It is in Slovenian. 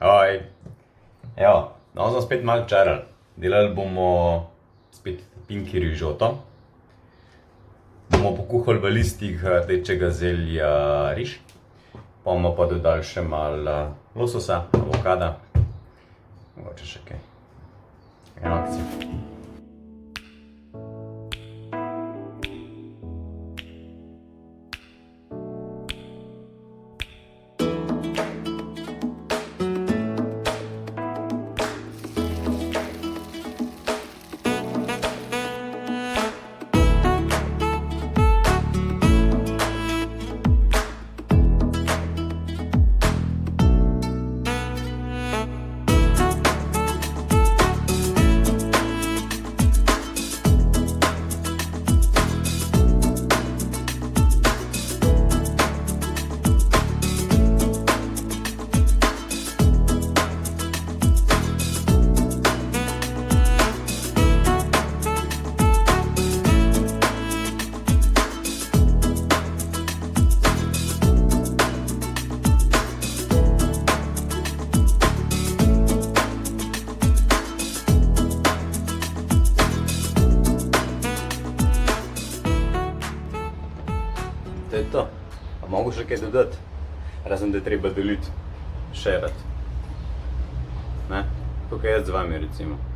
Hoj. Evo, danes smo spet malo čarali. Delali bomo spet Pinki rižoto. Bomo pokuhali v listih rdečega zelja riž. Pa bomo pa dodali še malo lososa, avokada. Mogoče še kaj. Gremo akcijo. To je to. A mogo še kaj dodati? Razen da je treba deliti, šerati. Ne? Tukaj jaz z vami recimo.